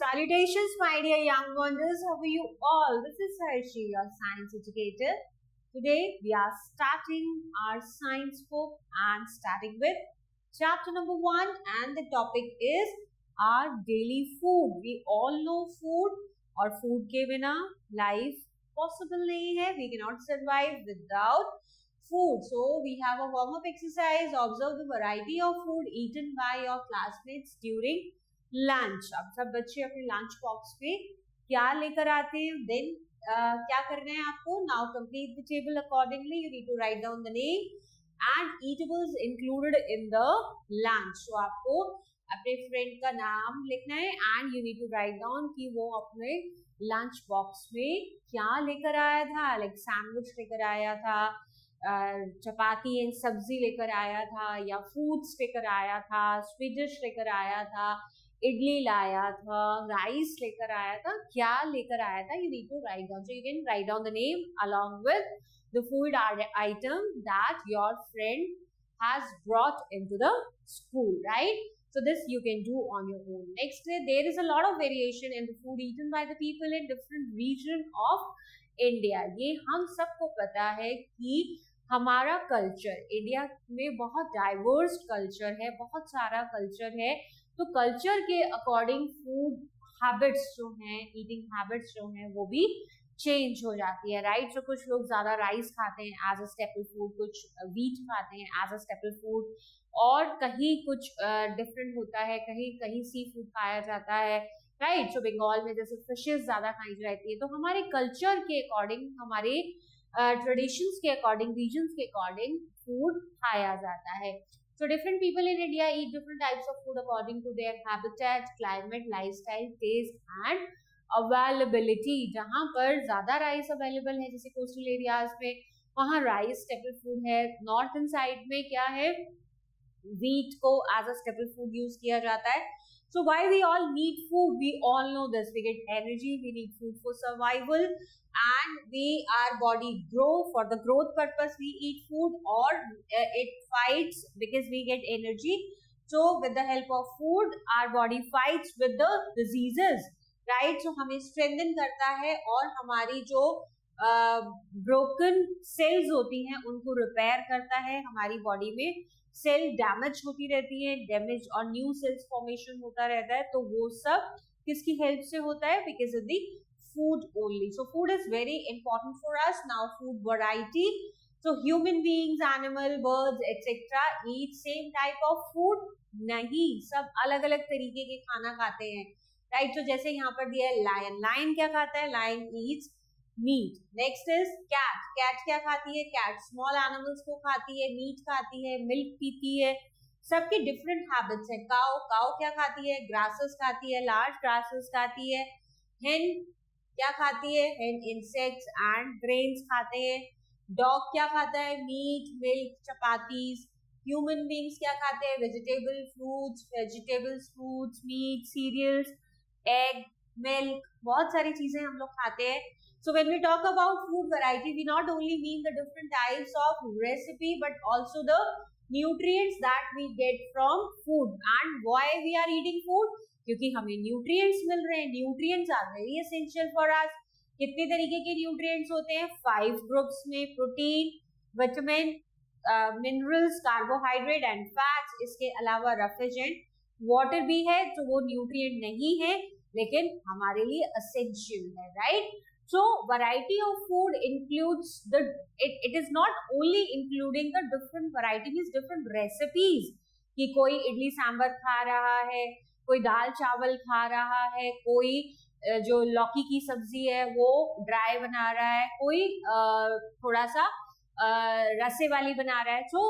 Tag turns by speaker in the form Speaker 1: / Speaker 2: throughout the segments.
Speaker 1: Salutations, my dear young wonders. How are you all? This is Harshi, your science educator. Today, we are starting our science book and starting with chapter number 1, and the topic is our daily food. We all know food, और food के बिना life possible नहीं है. We cannot survive without food. So, we have a warm-up exercise. Observe the variety of food eaten by your classmates during lunch. अब सब बच्चे अपने lunch box पे क्या लेकर आते हैं. देन क्या करना है आपको. Now complete the table accordingly. You need to write down the name and eatables included in the lunch. So आपको अपने फ्रेंड का नाम लिखना है and you need to write down कि वो अपने लंच बॉक्स में क्या लेकर आया था. लाइक सैंडविच लेकर आया था, चपाती एंड सब्जी लेकर आया था, या फ्रूट्स लेकर आया था, स्वीट डिश लेकर आया था, इडली लाया था, राइस लेकर आया था, क्या लेकर आया था. You need to write down. So you can write down the name along with the food item that your friend has brought into the school, right. So this you can do on your own. Next, there is a lot of variation in the food eaten by the people in different region of India. ये हम सबको पता है कि हमारा culture India में बहुत diverse culture है, बहुत सारा कल्चर है. तो कल्चर के अकॉर्डिंग फूड हैबिट्स जो हैं, ईटिंग हैबिट्स जो हैं, वो भी चेंज हो जाती है, राइट. तो कुछ लोग ज्यादा राइस खाते हैं एज अ स्टेपल फूड, कुछ व्हीट खाते हैं एज अ स्टेपल फूड, और कहीं कुछ डिफरेंट होता है, कहीं कहीं सी फूड खाया जाता है, राइट. तो बंगाल में जैसे फिशेस ज्यादा खाई जाती है. तो हमारे कल्चर के अकॉर्डिंग, हमारे ट्रेडिशंस के अकॉर्डिंग, रीजन्स के अकॉर्डिंग फूड खाया जाता है. So different people in India eat different types of food according to their habitat, climate, lifestyle, taste and availability. जहाँ पर ज्यादा राइस अवेलेबल है, जैसे कोस्टल एरियाज में, वहाँ राइस स्टेपल फूड है. नॉर्थन साइड में क्या है, wheat को as a staple food use किया जाता है. So why we all need food? We all know this. We get energy. We need food for survival, and our body grow. For the growth purpose, we eat food, or it fights because we get energy. So with the help of food, our body fights with the diseases, right? So हमें strengthen करता है, और हमारी जो broken sales होती हैं उनको repair करता है. हमारी बॉडी में सेल डैमेज होती रहती है, डैमेज और न्यू सेल्स फॉर्मेशन होता रहता है. तो वो सब किसकी हेल्प से होता है? Because of the food only. So food is very important for us. Now food variety. So human beings, animal, birds etcetera eat same type of food नहीं, सब अलग अलग तरीके के खाना खाते हैं, राइट. तो जैसे यहाँ पर दिया है लायन. लायन क्या खाता है? Lion eats meat. Next is cat. Cat क्या खाती है? कैट स्मॉल एनिमल्स को खाती है, मीट खाती है, मिल्क पीती है. सबके डिफरेंट हैबिट्स है. काउ. काउ क्या खाती है? ग्रासेस खाती है, लार्ज ग्रासेस खाती है. हेन क्या खाती है? हेन इंसेक्ट्स एंड ग्रेन्स खाते हैं. डॉग क्या खाता है? Meat, milk, chapatis. Human beings क्या खाते हैं? Vegetable fruits, meat, cereals, egg, milk, बहुत सारी चीजें हम लोग खाते हैं. So when we talk about food variety, we not only mean the different types of recipe, but also the nutrients that we get from food. And why we are eating food? क्योंकि हमें nutrients मिल रहे हैं. Nutrients are very essential for us. कितने तरीके के nutrients होते हैं? 5 groups में. Protein, vitamin, minerals, carbohydrate and fats. इसके अलावा रेफ्रिजरेंट, वाटर भी है. तो वो न्यूट्रिएंट नहीं है, लेकिन हमारे लिए essential है, right. So variety of food includes it is not only including the different variety, means different recipes. कि कोई इडली सांभर खा रहा है, कोई दाल चावल खा रहा है, कोई जो लौकी की सब्जी है वो ड्राई बना रहा है, कोई थोड़ा सा रसे वाली बना रहा है. तो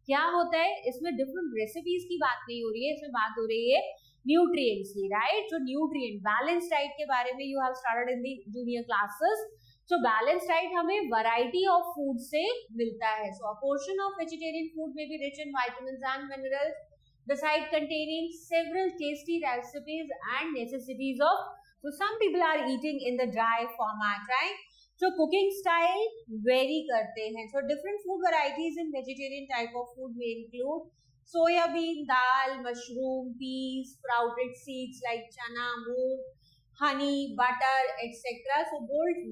Speaker 1: क्या होता है इसमें? डिफरेंट रेसिपीज की बात नहीं हो रही है, इसमें बात हो रही है न्यूट्रिएंट्स की, राइट. जो न्यूट्रिएंट बैलेंस डाइट के बारे में you have started in the junior classes. So balance diet हमें वैरायटी ऑफ फूड से मिलता है. So a portion of vegetarian food में be rich in vitamins and minerals, besides containing several tasty recipes and necessities of. So some people are eating in the dry format, right? So cooking style vary करते हैं. So different food varieties in vegetarian type of food may include soybean dal, mushroom, peas, sprouted seeds like chana, moong, honey, butter, etc. So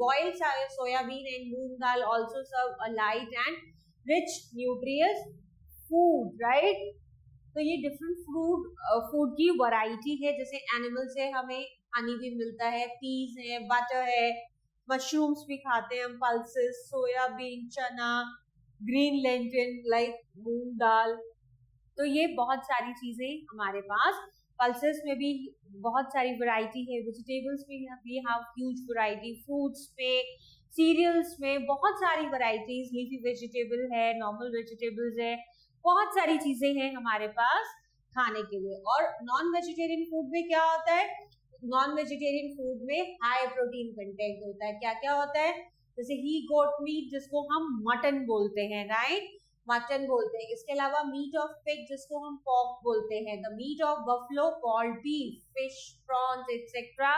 Speaker 1: boiled soyabean and moong dal also serve a light and rich nutritious food, right? तो ये different food की variety है. जैसे animal से हमें हनी भी मिलता है, पीस है, बटर है, मशरूम्स भी खाते हैं हम, पल्सेस, सोयाबीन, चना, ग्रीन लेंटिल लाइक मूंग दाल. तो ये बहुत सारी चीजें हमारे पास. पल्सेस में भी बहुत सारी वैरायटी है. वेजिटेबल्स में we have huge variety. Fruits में, सीरियल्स में बहुत सारी वैरायटीज. लीफी वेजिटेबल है, नॉर्मल वेजिटेबल्स है, बहुत सारी चीजें हैं हमारे पास खाने के लिए. और नॉन वेजिटेरियन फूड में क्या होता है? नॉन वेजिटेरियन फूड में हाई प्रोटीन कंटेंट होता है. क्या क्या होता है? जैसे ही गोट मीट जिसको हम मटन बोलते हैं, राइट, मटन बोलते हैं. इसके अलावा मीट ऑफ पिग जिसको हम पॉर्क बोलते हैं, the meat of buffalo called beef, fish, prawns etcetera,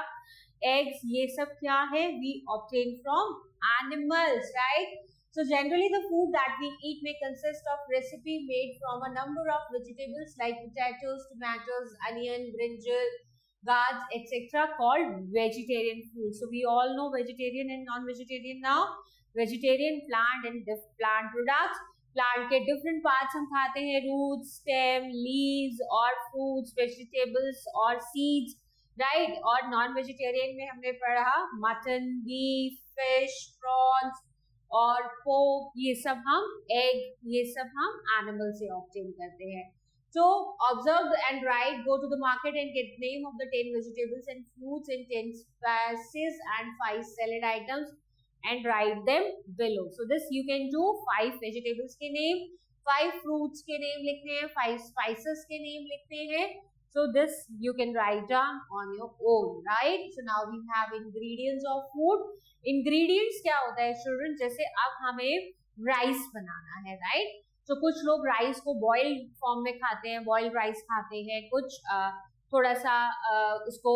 Speaker 1: eggs, ये सब क्या है? We obtain from animals, right. So generally the food that we eat may consist of recipe made from a number of vegetables like potatoes, tomatoes, onion, brinjal, gourds, etc. called vegetarian food. So we all know vegetarian and non-vegetarian now. Vegetarian plant and plant products. Plant के different parts हम खाते हैं, roots, stem, leaves और fruits, vegetables और seeds, right. और non vegetarian में हमने पढ़ा मटन, बीफ, फिश, प्रॉन्स और पोर्क, ये सब हम, एग, ये सब हम एनिमल से ऑब्टेन करते हैं. So observe and write, go to the market and get name of the 10 vegetables and fruits in 10 spices and 5 salad items and write them below. So this you can do. 5 vegetables के name, 5 fruits के name लिखने हैं, 5 spices के name लिखने हैं. So this you can write down on your own, right? So now we have ingredients of food. Ingredients क्या होता है children? जैसे अब हमें राइस बनाना है, right? तो कुछ लोग राइस को बॉइल्ड फॉर्म में खाते हैं, बॉइल्ड राइस खाते हैं, कुछ थोड़ा सा उसको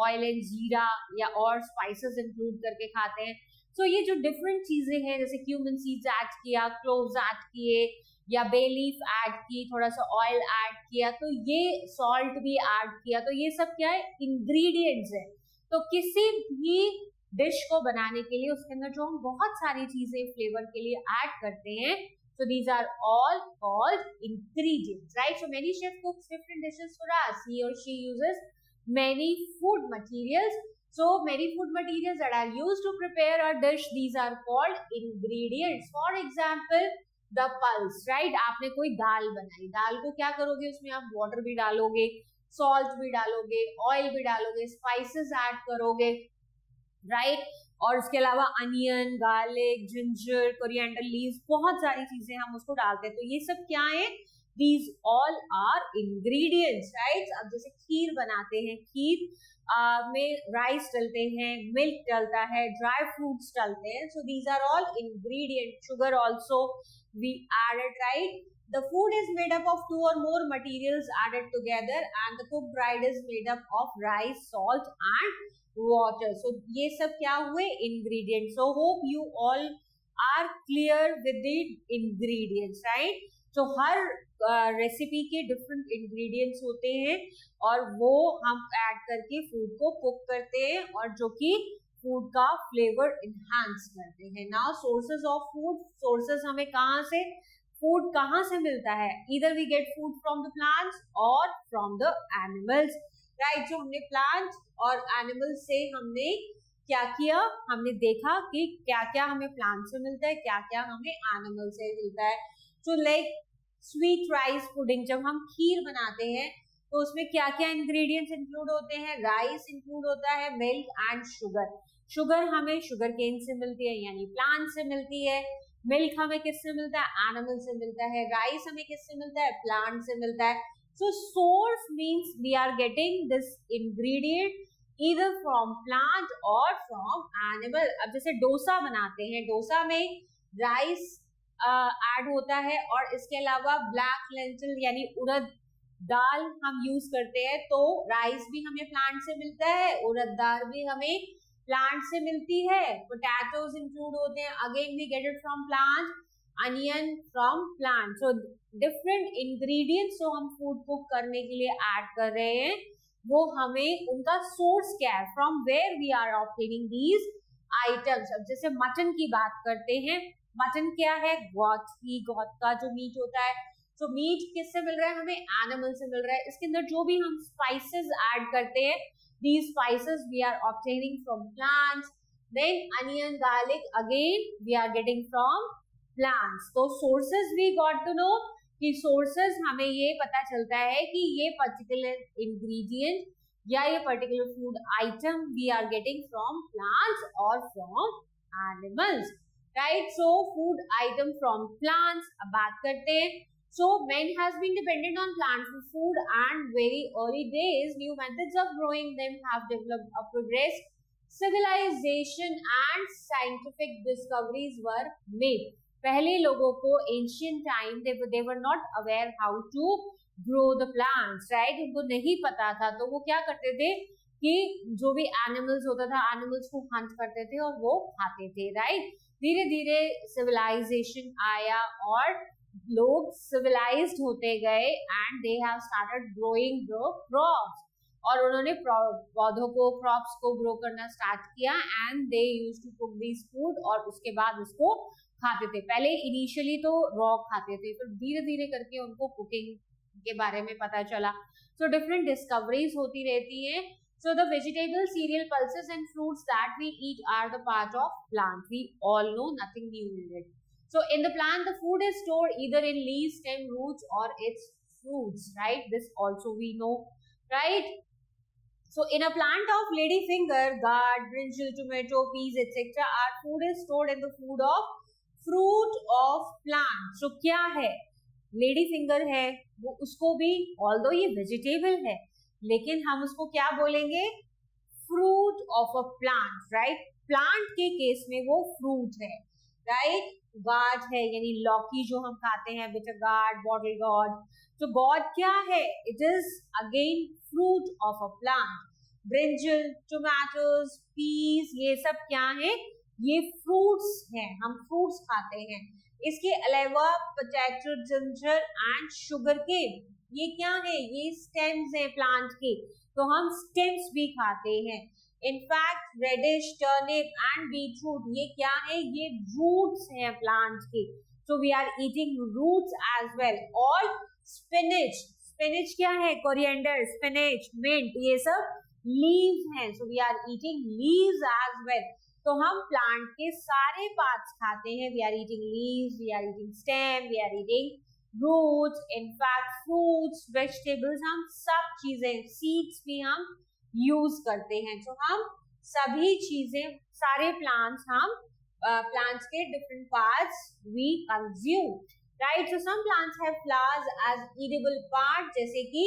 Speaker 1: ऑयल एंड जीरा या और स्पाइसेस इंक्लूड करके खाते हैं. तो ये जो डिफरेंट चीजें हैं, जैसे क्यूमिन सीड्स ऐड किया, क्लोव्स ऐड किए या बे लीफ ऐड की, थोड़ा सा ऑयल ऐड किया, तो ये सॉल्ट भी ऐड किया, तो ये सब क्या है? इंग्रेडिएंट्स है. तो किसी भी डिश को बनाने के लिए उसके अंदर जो हम बहुत सारी चीजें फ्लेवर के लिए ऐड करते हैं, so these are all called ingredients, right? So many chef cooks different dishes for us. He or she uses many food materials. So many food materials that are used to prepare a dish, these are called ingredients. For example, the pulse, right? आपने कोई दाल बनाई, दाल को क्या करोगे? उसमें आप water भी डालोगे, सॉल्ट भी डालोगे, ऑयल भी डालोगे, स्पाइसेस ऐड करोगे, राइट. और उसके अलावा onion, garlic, ginger, coriander leaves, बहुत सारी चीजें हम उसको डालते हैं. तो ये सब क्या है? These all are ingredients, right? अब जैसे खीर बनाते हैं, खीर में राइस डलते हैं, मिल्क डलता है, ड्राई फ्रूट्स डलते हैं. So these are all ingredients. Sugar also we added, right? The food is made up of 2 or more materials added together, and the cooked bride is made up of rice, salt, and water. So ये सब क्या हुए? Ingredients. So hope you all are clear with the ingredients, right? तो हर recipe के different ingredients होते हैं और वो हम ऐड करके फूड को कुक करते हैं और जो कि फूड का फ्लेवर इनहांस करते हैं. Now sources of food. Sources हमें कहाँ से, फूड कहाँ से मिलता है? Either we get food from the plants और फ्रॉम द एनिमल्स, राइट. जो हमने प्लांट और एनिमल्स से हमने क्या किया? हमने देखा कि क्या क्या हमें प्लांट से मिलता है, क्या क्या हमें एनिमल से मिलता है. तो लाइक स्वीट राइस पुडिंग, जब हम खीर बनाते हैं तो उसमें क्या क्या इंग्रेडिएंट्स इंक्लूड होते हैं? राइस इंक्लूड होता है, मिल्क एंड शुगर. शुगर हमें शुगर केन से मिलती है, यानी प्लांट से मिलती है. मिल्क हमें किससे मिलता है? एनिमल से मिलता है. राइस हमें किससे मिलता है? प्लांट से मिलता है. So source means we are getting this ingredient either from plant or from animal. अब जैसे डोसा बनाते हैं, डोसा में राइस ऐड होता है और इसके अलावा ब्लैक लेंटिल यानी उड़द दाल हम यूज करते हैं. तो राइस भी हमें प्लांट से मिलता है, उड़द दाल भी हमें प्लांट से मिलती है. पोटैटोज इंक्लूड होते हैं, again we get it from plant. Onion from plant. So different ingredients जो हम फूड कुक करने के लिए ऐड कर रहे हैं वो हमें उनका सोर्स क्या है, from where we are obtaining these items. अब जैसे मटन की बात करते हैं, मटन क्या है, गॉट की, गॉट का जो मीट होता है. तो मीट किससे मिल रहा है हमें, एनिमल से मिल रहा है. इसके अंदर जो भी हम स्पाइसेस ऐड करते हैं, these spices we are obtaining from plants. Then onion, garlic, again we are getting from plants. तो sources we got to know कि sources हमें ये पता चलता है कि ये particular ingredient या ये particular food item we are getting from plants or from animals, right? So food item from plants. अब बात करते हैं. So man has been dependent on plants for food, and very early days new methods of growing them have developed a progress. Civilization and scientific discoveries were made. पहले लोगों को ancient time they were not aware how to grow the plants, right? उनको नहीं पता था, तो वो क्या करते थे कि जो भी animals होता था, animals को hunt करते थे और वो खाते थे, right? धीरे धीरे civilization आया और लोग civilized होते गए and they have started growing the crops. और उन्होंने पौधों को, क्रॉप्स को ग्रो करना स्टार्ट किया and they used to cook this food और उसके बाद उसको खाते थे. पहले इनिशियली तो रॉ खाते थे, फिर धीरे धीरे करके उनको कुकिंग के बारे में पता चला. सो डिफरेंट डिस्कवरीज होती रहती है. So the vegetable, cereal, pulses and fruits that we eat are the part of plant. We all know, nothing new in it. So in the plant, the food is stored either in leaves, stem, roots or its fruits, right? This also we know, right? So in a plant of ladyfinger, gourd, brinjal, tomato, peas, etc. our food is stored in the food of fruit of plant. So क्या है? ladyfinger है, वो उसको भी although ये vegetable है, लेकिन हम उसको क्या बोलेंगे, fruit of a plant, right? Plant के केस में वो फ्रूट है, राइट? गार्ड है यानी लौकी जो हम खाते हैं, बिटर गार्ड, बॉटल गार्ड. तो गॉड क्या है? It is again fruit of a plant. Brinjal, tomatoes, peas, ये सब क्या है? ये फ्रूट्स हैं, हम फ्रूट्स खाते हैं. इसके अलावा potato, ginger and sugarcane, ये क्या है? ये स्टेम्स हैं प्लांट के, तो हम स्टेम्स भी खाते हैं. In fact radish, turnip and beetroot, ये क्या है? ये रूट्स हैं प्लांट के, so we are eating roots as well. और स्पिनच, स्पिनच क्या है? कोरिएंडर, स्पिनच, मिंट, ये सब लीव्स हैं, so we are eating leaves as well. तो हम प्लांट के सारे पार्ट्स खाते हैं. we are eating leaves, we are eating stem, we are eating roots, in fact fruits, vegetables, हम सब चीजें, सीड्स भी हम यूज करते हैं. तो हम सभी चीजें, सारे प्लांट्स, हम प्लांट्स के different parts we consume, right? So some plants have flowers as edible part, जैसे कि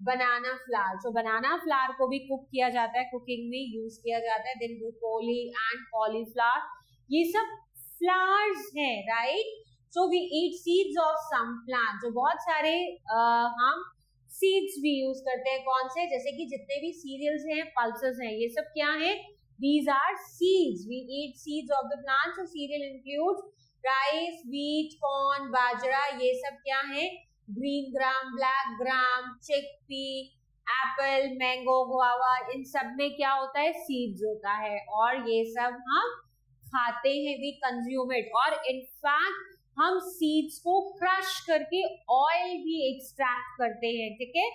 Speaker 1: बनाना फ्लावर. सो बनाना फ्लावर को भी कुक किया जाता है, कुकिंग में यूज किया जाता है. देन ब्रोकोली एंड कॉलीफ्लावर, ये सब फ्लावर्स हैं, right? So we eat seeds of some plants. जो बहुत सारे हम seeds भी यूज करते हैं. कौन से? जैसे कि जितने भी cereals हैं, pulses हैं, ये सब क्या है? These are seeds. We eat seeds of the plants. So cereal includes rice, wheat, corn, bajra. ये सब क्या है? Green gram, black gram, chickpea, apple, mango, guava. इन सब में क्या होता है? Seeds होता है. और ये सब हम खाते हैं, we consume it. और इनफैक्ट हम सीड्स को क्रश करके ऑयल भी एक्सट्रैक्ट करते हैं, ठीक है?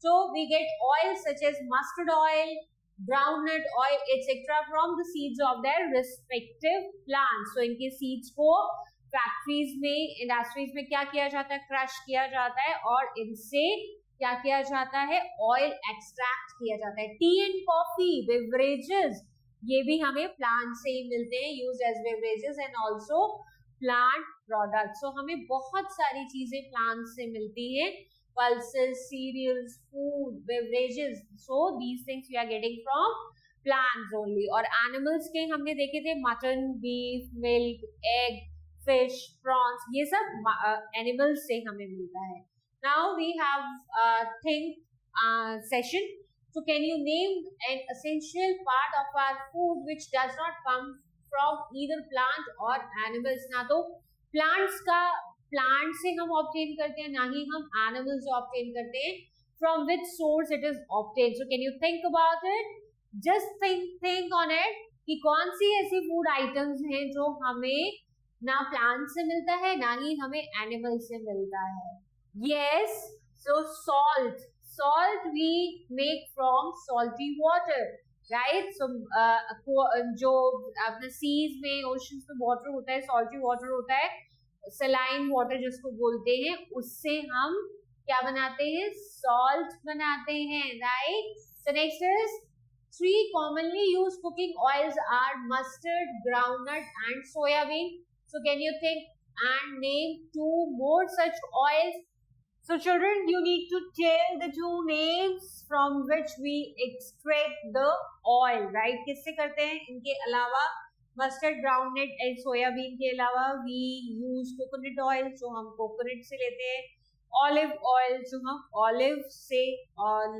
Speaker 1: So we get oil such as mustard oil, groundnut oil etcetera from the seeds of their respective plants. So इनके सीड्स को फैक्ट्रीज में, इंडस्ट्रीज में क्या किया जाता है? क्रश किया जाता है और इनसे क्या किया जाता है? ऑयल एक्सट्रैक्ट किया जाता है. टी एंड कॉफी, बेवरेजेस, ये भी हमें प्लांट से ही मिलते हैं, use as beverages and also plant product. So हमें बहुत सारी चीजें प्लांट से मिलती है, pulses, cereals, food, beverages. So these things we are getting from plants only. और एनिमल्स के हमने देखे थे, mutton, beef, milk, egg, fish, prawns, ये सब एनिमल्स से हमें मिलता है. Now we have think session. So can you name an essential part of our food which does not come from either plant or animals? ना तो plant से हम ऑब्टेन करते हैं, ना ही हम एनिमल से ऑब्टेन करते हैं. From which source it is obtain? So can you think about it? Just think on it कि कौन सी ऐसी फूड आइटम्स हैं जो हमें ना प्लांट से मिलता है ना ही हमें एनिमल से मिलता है. Yes, so salt we make from salty water, right. So जो अपने सीज में, ओशंस में वाटर होता है, सॉल्टी वाटर होता है, सलाइन वाटर जिसको बोलते हैं, उससे हम क्या बनाते हैं? सॉल्ट बनाते हैं, right. So next is 3 commonly used cooking oils are mustard, groundnut and soybean. So can you think and name 2 more such oils? So children, you need to tell the 2 names from which we extract the oil, right? किससे करते हैं? इनके अलावा mustard, groundnut and soybean के अलावा we use coconut oil, जो हम coconut से लेते हैं, ऑलिव ऑयल जो हम ऑलिव से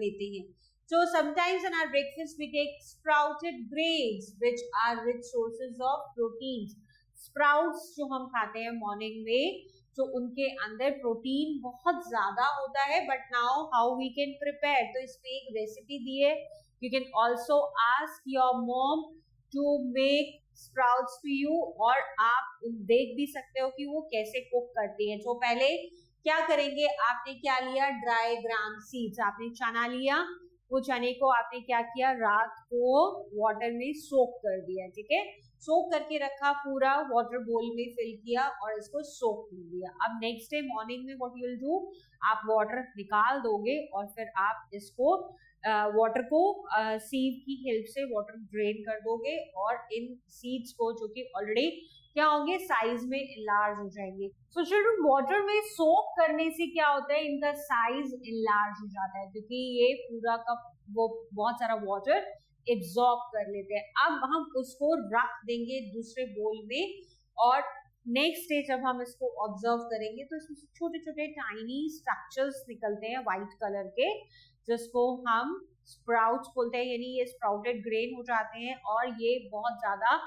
Speaker 1: लेते हैं. So sometimes in our breakfast we take sprouted grains which are rich sources of proteins. Sprouts जो हम खाते हैं मॉर्निंग में, तो उनके अंदर प्रोटीन बहुत ज्यादा होता है. But now how we can prepare, तो इसमें एक रेसिपी दी है. You can also ask your mom to make sprouts to you, और आप देख भी सकते हो कि वो कैसे कुक करती है. तो पहले क्या करेंगे, आपने क्या लिया? ड्राई ग्राम सीड्स. आपने चना लिया, वो चने को आपने क्या किया? रात को वाटर में सोक कर दिया, ठीक है. सोक करके रखा, पूरा वाटर बोल में फिल किया और इसको सोक कर दिया. अब नेक्स्ट डे मॉर्निंग में व्हाट यू विल डू, आप वाटर निकाल दोगे और फिर आप इसको वाटर को सीव की हेल्प से वाटर ड्रेन कर दोगे, और इन सीड्स को जो कि ऑलरेडी क्या होंगे? साइज में लार्ज हो जाएंगे. सो चिल्ड्रन, वाटर में सोक करने से क्या होता है? इनका साइज लार्ज हो जाता है, क्योंकि ये पूरा का वो बहुत सारा वाटर एब्जॉर्ब कर लेते हैं. अब हम उसको रख देंगे दूसरे बोल में, और नेक्स्ट डे जब हम इसको ऑब्जर्व करेंगे तो इसमें छोटे छोटे टाइनी स्ट्रक्चर्स निकलते हैं व्हाइट कलर के, जिसको हम स्प्राउट्स बोलते हैं. यानी ये स्प्राउटेड ग्रेन हो जाते हैं, और ये बहुत ज्यादा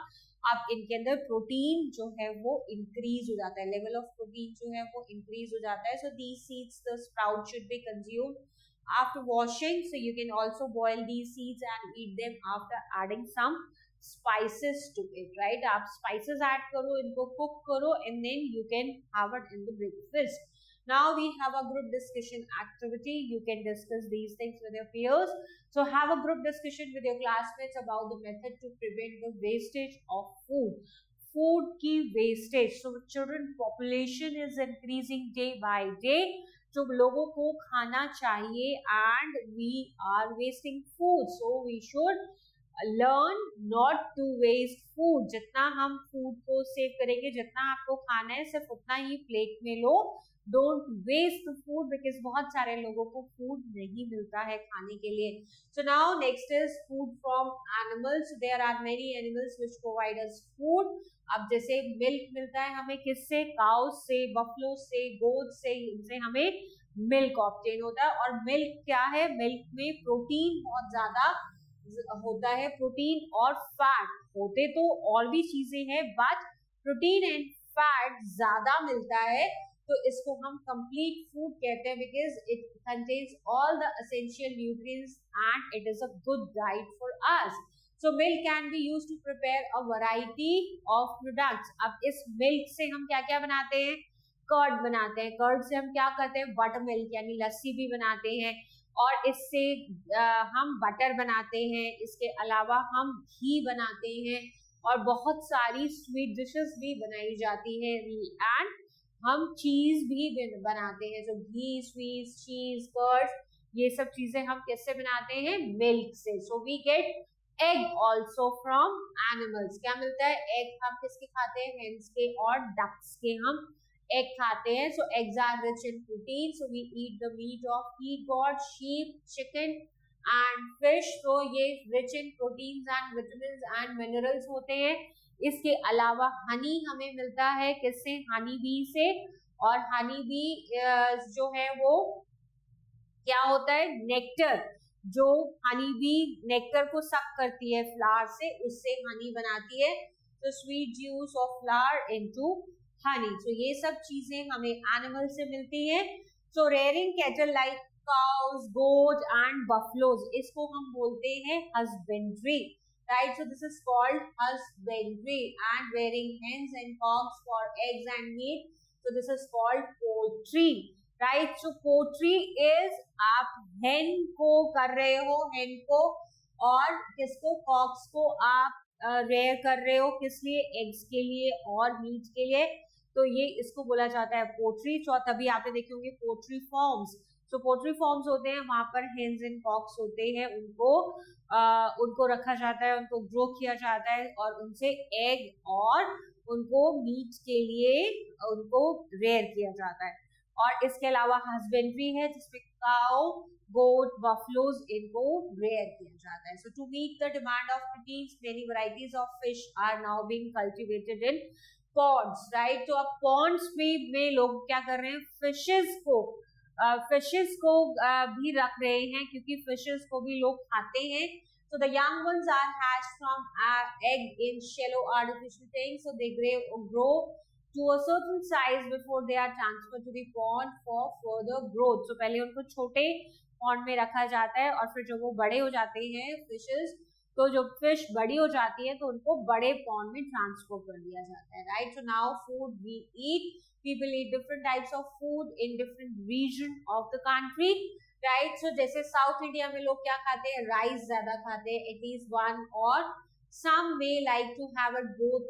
Speaker 1: अब इनके अंदर प्रोटीन जो है वो इंक्रीज हो जाता है, लेवल ऑफ प्रोटीन जो है वो इंक्रीज हो जाता है. So these seeds, the sprout should be consumed after washing. So you can also boil these seeds and eat them after adding some spices to it, right? आप spices add करो, इनको cook करो, and then you can have it in the breakfast. Now we have a group discussion activity. You can discuss these things with your peers. So have a group discussion with your classmates about the method to prevent the wastage of food. Food की wastage. So children population is increasing day by day. जो लोगों को खाना चाहिए, and we are wasting food. So we should learn not to waste food. जितना हम food को save करेंगे, जितना आपको खाना है सिर्फ उतना ही प्लेट में लो. डोंट वेस्ट फूड, बिकॉज बहुत सारे लोगों को फूड नहीं मिलता है खाने के लिए. So now next is food from animals. There are many animals which provide us food. अब जैसे मिल्क मिलता है हमें किससे? काउ से, बफलो से, गोट से. इनसे हमें मिल्क ऑब्टेन होता है. और मिल्क क्या है? मिल्क में प्रोटीन बहुत ज्यादा होता है. प्रोटीन और फैट होते तो और भी चीजें हैं, बट प्रोटीन एंड फैट ज्यादा मिलता है. तो इसको हम कंप्लीट फूड कहते हैं, because it contains all the essential nutrients and it is a good diet for us. So milk can be used to prepare a variety of products. अब इस मिल्क से हम क्या क्या बनाते हैं? कर्ड बनाते हैं. कर्ड से हम क्या करते हैं? बटर मिल्क यानी लस्सी भी बनाते हैं, और इससे हम बटर बनाते हैं. इसके अलावा हम घी बनाते हैं, और बहुत सारी स्वीट डिशेस भी बनाई जाती है, एंड हम चीज भी बनाते हैं. तो घी, स्वीट, चीज, कर्ड, ये सब चीजें हम किससे बनाते हैं? मिल्क से. So we get egg also from animals. क्या मिलता है? एग हम किसके खाते हैं? हेन्स के और डक्स के हम एग खाते हैं. So eggs are rich in protein. So we eat the meat of pig, goat, sheep, chicken and fish. तो ये rich in proteins and vitamins and minerals होते हैं. इसके अलावा हनी हमें मिलता है किससे? हनी बी से. और हनी बी जो है वो क्या होता है? नेक्टर. जो हनी बी नेक्टर को सक करती है फ्लावर से, उससे हनी बनाती है. तो sweet juice of flower into honey. So ये सब चीजें हमें एनिमल से मिलती है. So rearing cattle like cows, goats and buffaloes, इसको हम बोलते हैं husbandry. Right, so this is called husbandry. And rearing hens and cocks for eggs and meat, so this is called poultry. Right, so poultry is आप hen को कर रहे हो, hen को, और किसको, कॉक्स को आप रेयर कर रहे हो, किस लिए, एग्स के लिए और मीट के लिए. तो ये इसको बोला जाता है पोल्ट्री. तो तभी आपने देखे होंगे पोल्ट्री फॉर्म्स. तो पोल्ट्री फॉर्म्स होते हैं, वहां पर हेन्स एंड कॉक्स होते हैं, उनको रखा जाता है, उनको ग्रो किया जाता है और उनसे एग और उनको मीट के लिए उनको रेयर किया जाता है. और इसके अलावा हस्बेंड्री है जिसमें काउ, goat, buffaloes, इनको रेयर किया जाता है. So to meet the demand of proteins, many varieties of fish are now being cultivated in ponds, right? तो अब ponds में लोग क्या कर रहे हैं, फिशेस को भी रख रहे हैं, क्योंकि फिशेस को भी लोग खाते हैं. So the young ones are hatched from egg in shallow artificial tanks, so they grow to a certain size before they are transferred to the pond for further growth. So पहले उनको छोटे pond में रखा जाता है और फिर जब वो बड़े हो जाते हैं फिशेस, तो जो फिश बड़ी हो जाती है तो उनको बड़े पॉन्ड में ट्रांसफर कर दिया जाता है. Right, so now food we eat, people eat different types of food in different region of the country. Right, so जैसे साउथ इंडिया में लोग क्या खाते हैं, राइस ज्यादा खाते हैं, एटलीस्ट वन, और some may like to have it both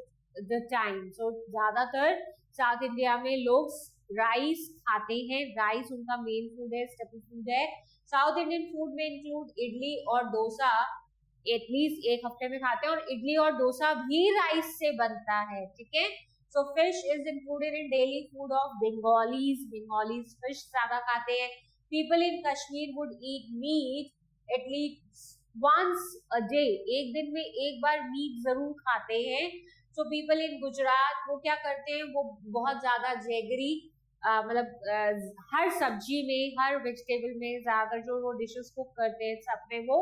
Speaker 1: the time. So ज्यादातर साउथ इंडिया में लोग राइस खाते हैं, राइस उनका मेन फूड है, स्टेपल फूड है. साउथ इंडियन फूड में इंक्लूड इडली और डोसा, एटलीस्ट एक हफ्ते में खाते हैं, और इडली और डोसा भी राइस से बनता है. ठीक है, so fish is included in daily food of Bengalis fish ज्यादा खाते हैं. People in Kashmir would eat meat at least once a day, एक दिन में एक बार मीट जरूर खाते हैं. सो पीपल इन गुजरात वो क्या करते हैं, वो बहुत ज्यादा जेगरी, मतलब हर सब्जी में, हर वेजिटेबल में ज्यादातर जो वो डिशेस कुक करते हैं सब में वो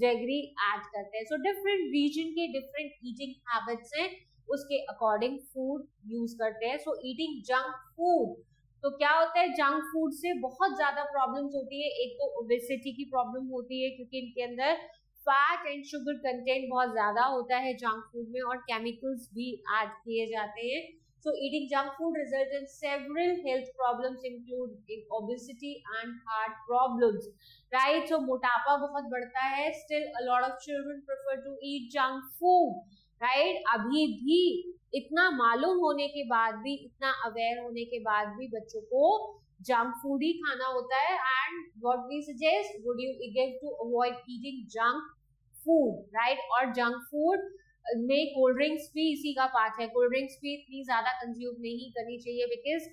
Speaker 1: जेगरी ऐड करते हैं. सो डिफरेंट रीजन के डिफरेंट ईटिंग हैबिट्स हैं, उसके अकॉर्डिंग फूड यूज करते हैं. सो ईटिंग जंक फूड, तो क्या होता है, जंक फूड से बहुत ज्यादा प्रॉब्लम्स होती है. एक तो ओबेसिटी की प्रॉब्लम होती है, क्योंकि इनके अंदर फैट एंड शुगर कंटेंट बहुत ज्यादा होता है जंक फूड में, और केमिकल्स भी ऐड किए जाते हैं. So eating junk food results in several health problems including obesity and heart problems. Right? So मोटापा बहुत बढ़ता है. Still a lot of children prefer to eat junk food. Right? अभी भी इतना मालूम होने के बाद भी, इतना अवेयर होने के बाद भी बच्चों को जंक फूड ही खाना होता है. And what we suggest, would you give to avoid eating junk food, right? और junk food में कोल्ड ड्रिंक्स भी इसी का पार्ट है. कोल्ड ड्रिंक्स भी इतनी ज्यादा कंज्यूम नहीं करनी चाहिए, बिकॉज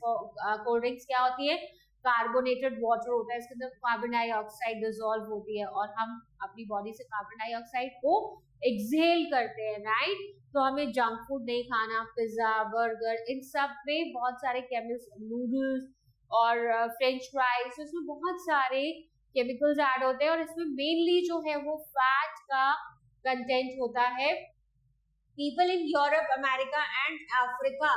Speaker 1: कोल्ड ड्रिंक्स क्या होती है, कार्बोनेटेड वाटर होता है, इसके अंदर कार्बन डाइऑक्साइड डिसॉल्व होती है और हम अपनी बॉडी से कार्बन डाइऑक्साइड को एक्सहेल करते हैं. राइट, तो हमें जंक फूड नहीं खाना. पिज्जा, बर्गर, इन सब में बहुत सारे केमिकल्स, नूडल्स और फ्रेंच फ्राइज, इसमें बहुत सारे केमिकल्स ऐड होते हैं, और इसमें मेनली जो है वो फैट का कंटेंट होता है. People in Europe, America and Africa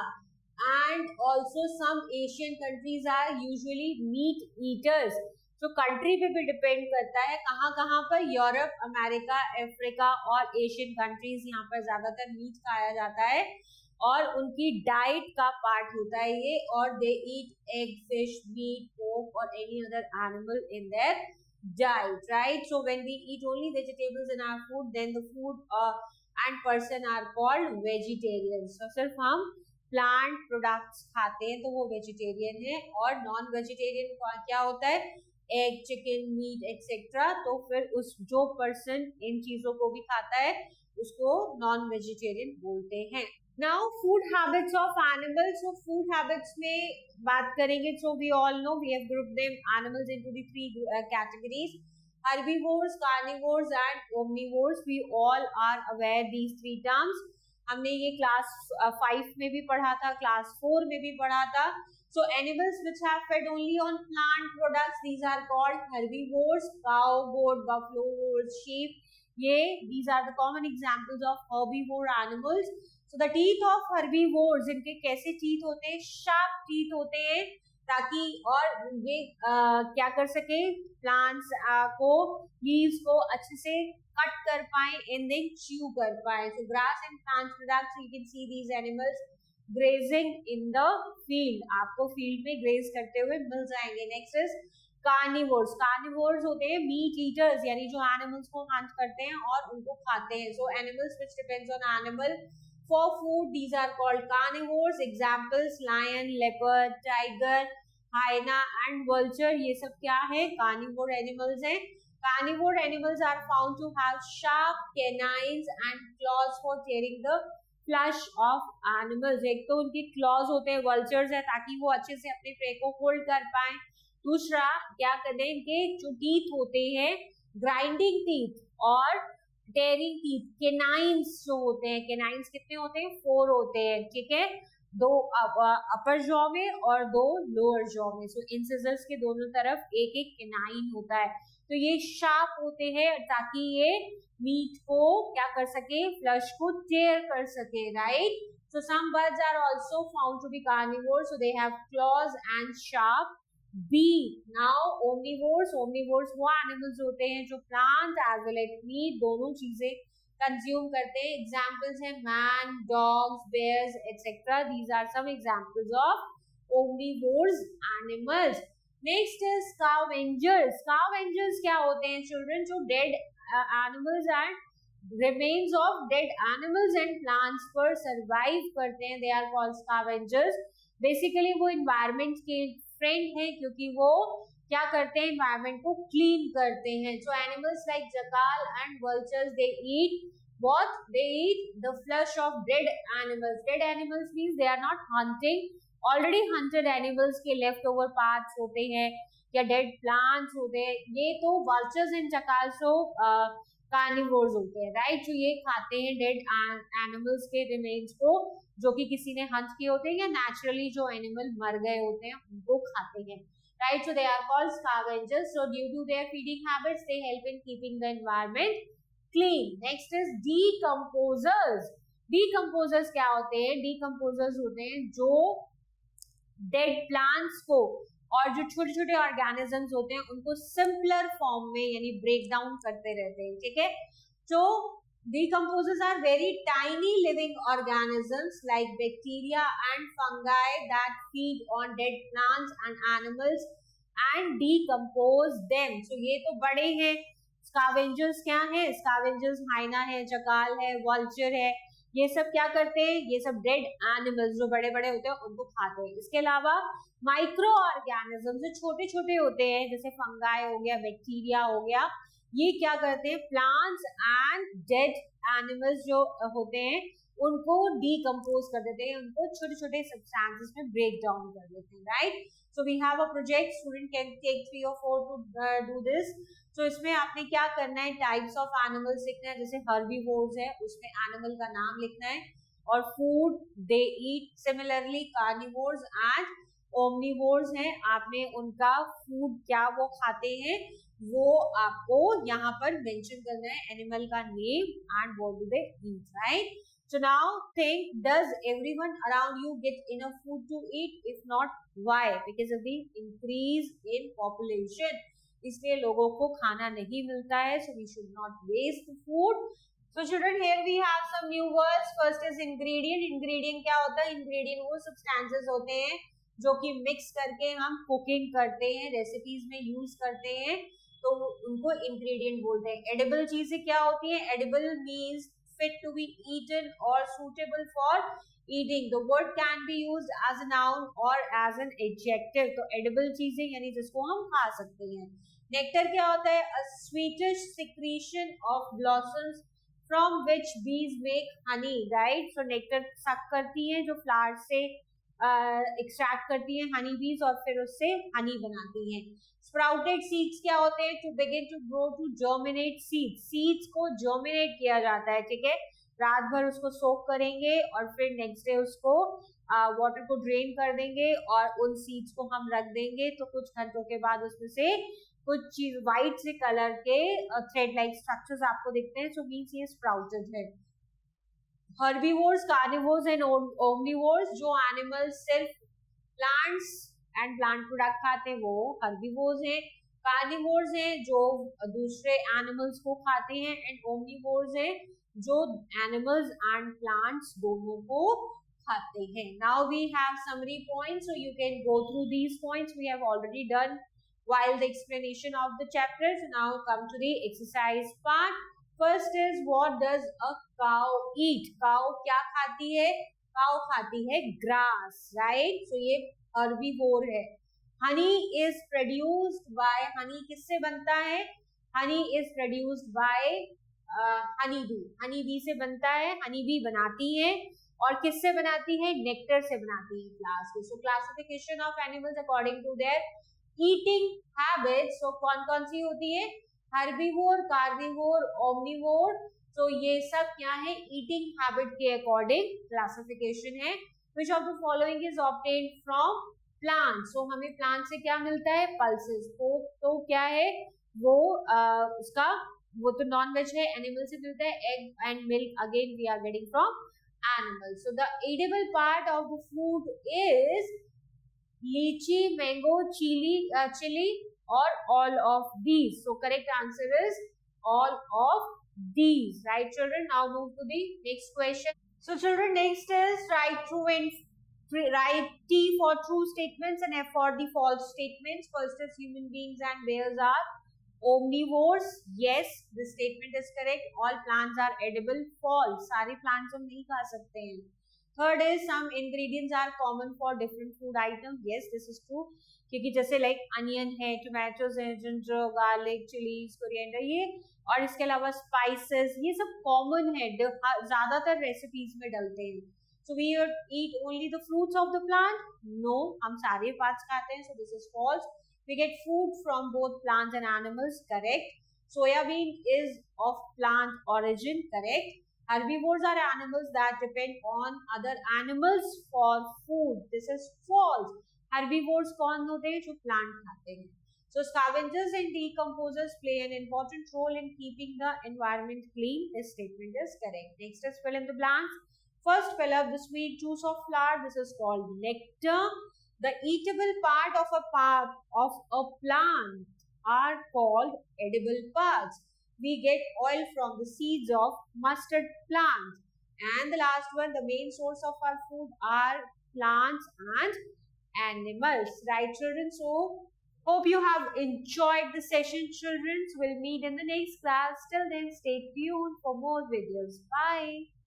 Speaker 1: and also some Asian countries are usually meat eaters. तो कंट्री पे भी डिपेंड करता है कहाँ पर. यूरोप, अमेरिका, अफ्रीका और एशियन कंट्रीज, यहाँ पर ज्यादातर मीट खाया जाता है और उनकी डाइट का पार्ट होता है ये. और they eat egg, fish, meat, pork और any other animal in their diet. Right, so when we eat only vegetables in our food, then the food and person are called vegetarians. So सिर्फ हम plant products खाते हैं तो वो vegetarian है. और non vegetarian क्या होता है, एग, चिकन, मीट एक्सेट्रा. तो फिर उस जो पर्सन इन चीजों को भी खाता है उसको नॉन वेजिटेरियन बोलते हैं. Now food habits of animals. So food habits में बात करेंगे. So we all know we have grouped them animals into the three categories: herbivores, carnivores and omnivores. We all are aware these three terms. हमने ये class 5 में भी पढ़ा था, class 4 में भी पढ़ा था. So animals which have fed only on plant products, these are called herbivores: cow, goat, buffalo, horse, sheep. ये these are the common examples of herbivore animals. So the teeth of herbivores, इनके कैसे teeth होते हैं? Sharp teeth होते हैं, ताकि और ये क्या कर सके, प्लांट्स को, लीव्स को अच्छे से कट कर पाए एंड देन च्यू कर पाए. So grass and plant products, you can see these animals grazing in the field. आपको फील्ड में ग्रेज करते हुए मिल जाएंगे. Next is carnivores. कार्निवोर्स होते हैं मीट ईटर्स, यानी जो एनिमल्स को हंट करते हैं और उनको खाते हैं. So animals which depends on animal for food, these are called carnivores. Examples lion, leopard, tiger, hyena and vulture. ये सब क्या है? कार्निवोर एनिमल्स हैं. Carnivore animals are found to have sharp canines and claws for tearing the flesh of animals. एक तो उनके claws होते हैं, vultures है, ताकि वो अच्छे से अपने prey को hold कर पाए. दूसरा क्या करते हैं, इनके जो teeth होते हैं, grinding teeth और tearing teeth, canines जो होते हैं, canines कितने होते हैं? 4 होते हैं. ठीक है, 2 अपर जॉ में और 2 लोअर जॉ में. सो इंसिजर्स के दोनों तरफ एक एक कैनाइन होता है. तो ये शार्प होते हैं ताकि ये मीट को क्या कर सके, फ्लश को टेयर कर सके. Right. So some birds are also found to be carnivore, so they have claws and sharp beak. Now omnivores. Omnivores वो एनिमल्स होते हैं जो plant as well as meat दोनों चीजें कंज्यूम करते हैं. एग्जाम्पल्स हैं man, dogs, bears etcetera. These are some examples of omnivores animals. Next is scavengers. Scavengers क्या होते हैं चिल्ड्रन? जो dead animals and remains of dead animals and plants पर सरवाइव करते हैं. They are called scavengers. Basically वो environment के friend हैं, क्योंकि वो क्या करते हैं, एनवायरमेंट को क्लीन करते हैं. So animals like jackal and vultures, they eat what? They eat the flesh of dead animals. Dead animals means they are not hunting. Already hunted animals के left over parts होते हैं या dead plants होते हैं. ये तो vultures and jackals तो carnivores होते हैं, right? जो ये खाते हैं dead animals के remains को, जो कि किसी ने hunt किए होते हैं या naturally जो animal मर गए होते हैं उनको खाते हैं. Right, so they are called scavengers. So due to their feeding habits, they help in keeping the environment clean. Next is decomposers. Decomposers क्या होते हैं? Decomposers होते हैं जो dead plants को और जो छोटे छोटे organisms होते हैं उनको simpler form में यानी break down करते रहते हैं. ठीक है. So decomposers are very tiny living organisms like bacteria and fungi that feed on dead plants and animals and decompose them. So ये तो बड़े हैं. Scavengers क्या है? Scavengers हाइना है, जकाल है, vulture है. ये सब क्या करते हैं? ये सब dead animals जो बड़े बड़े होते हैं उनको खाते हैं. इसके अलावा माइक्रो ऑर्गेनिज्म जो छोटे छोटे होते हैं, जैसे फंगाई हो गया, बैक्टीरिया हो गया, ये क्या करते हैं? प्लांट्स एंड डेड एनिमल्स जो होते हैं उनको डीकम्पोज कर देते हैं, उनको छोटे छोटे सब्सटेंसेस में ब्रेक डाउन कर देते हैं. Right. So we have a project, student can take 3 or 4 to do this. तो इसमें आपने क्या करना है? टाइप्स ऑफ एनिमल्स लिखना है. जैसे हर्बीवोर्स है उसमें एनिमल का नाम लिखना है और food they eat. Similarly carnivores and omnivores हैं, आपने उनका फूड क्या वो खाते हैं वो आपको यहाँ पर मेंशन करना है, एनिमल का name and what do they eat. Right. So now think, does everyone around you get enough food to eat? If not, why? Because of the increase in population. इसलिए लोगों को खाना नहीं मिलता है. So we should not waste food. So children, here we have some new words. First is ingredient. Ingredient क्या होता है? Ingredient वो substances होते हैं जो कि मिक्स करके हम कुकिंग करते हैं, रेसिपीज में यूज करते हैं, तो उनको इंग्रेडिएंट बोलते हैं. एडिबल चीजें क्या होती हैं? Edible means fit to be eaten or suitable for eating. The word can be used as a noun or as an adjective. तो edible चीजें यानी जिसको हम खा सकते हैं. नेक्टर क्या होता है? A sweetish secretion of blossoms from which bees make honey. Right. So nectar suck करती हैं जो फ्लावर से एक्सट्रैक्ट करती हैं हनी बीज और फिर उससे हनी बनाती हैं. स्प्राउटेड सीड्स क्या होते हैं? To begin to grow to germinate seeds. Seeds को जर्मिनेट किया जाता है. ठीक है. रात भर उसको सोक करेंगे और फिर नेक्स्ट डे उसको वाटर को ड्रेन कर देंगे और उन सीड्स को हम रख देंगे, तो कुछ घंटों के बाद उसमें से कुछ चीज व्हाइट से कलर के थ्रेड लाइक स्ट्रक्चर्स आपको दिखते हैं, सो मीन्स ये स्प्राउटेड है। हर्बीवोर्स, कार्निवोर्स एंड ओमनीवोर्स, जो एनिमल्स सिर्फ प्लांट्स एंड प्लांट प्रोडक्ट खाते हैं वो हर्बीवोर्स हैं। कार्निवोर्स हैं जो दूसरे एनिमल्स को खाते हैं, एंड ओमनीवोर्स हैं जो एनिमल्स एंड प्लांट्स दोनों को खाते हैं। Now we have summary points, so you can go through these points we have already done while the explanation of the chapters. Now come to the exercise part. First is, what does a cow eat? Cow क्या खाती है? Cow खाती है grass, right? So ये herbivore है। Honey is produced by, honey किससे बनता है? Honey is produced by honeybee. Honeybee से बनता है, honeybee बनाती है, और किससे बनाती है? नेक्टर से बनाती है फ्लावर्स से। So classification of animals according to their eating habits, so कौन कौन सी होती है? Herbivore, carnivore, omnivore. तो ये सब क्या है? ईटिंग हैबिट के अकॉर्डिंग क्लासिफिकेशन है। Which of the following is obtained from plant? So हमें प्लांट से क्या मिलता है? पल्सेस। तो क्या है वो? उसका वो तो नॉन वेज है, एनिमल से मिलता है। Egg and milk again we are getting from animal. So the edible part of the food is lychee, mango, chili, or all of these. So correct answer is all of these. Right, children? Now move to the next question. So children, next is write true and write T for true statements and F for the false statements. First is human beings and bears are omnivores. Yes, this statement is correct. All plants are edible. False. सारे plants हम नहीं खा सकते हैं। Third is, some ingredients are common for different food items. Yes, this is true. क्योंकि जैसे like onion है, tomatoes है, ginger, garlic, chilies, coriander, ये और इसके अलावा spices, ये सब common है, ज़्यादातर recipes में डलते हैं। So we eat only the fruits of the plant? No, हम सारे parts खाते हैं. So this is false. We get food from both plants and animals. Correct. Soybean is of plant origin. Correct. Herbivores are animals that depend on other animals for food. This is false. Herbivores कौन होते हैं? जो plant खाते हैं. So scavengers and decomposers play an important role in keeping the environment clean. This statement is correct. Next is fill in the blanks. First, fill up the sweet juice of flower. This is called nectar. The eatable part of a plant are called edible parts. We get oil from the seeds of mustard plant. And the last one, the main source of our food are plants and animals. Right, children? So, hope you have enjoyed the session, children. We'll meet in the next class. Till then, stay tuned for more videos. Bye.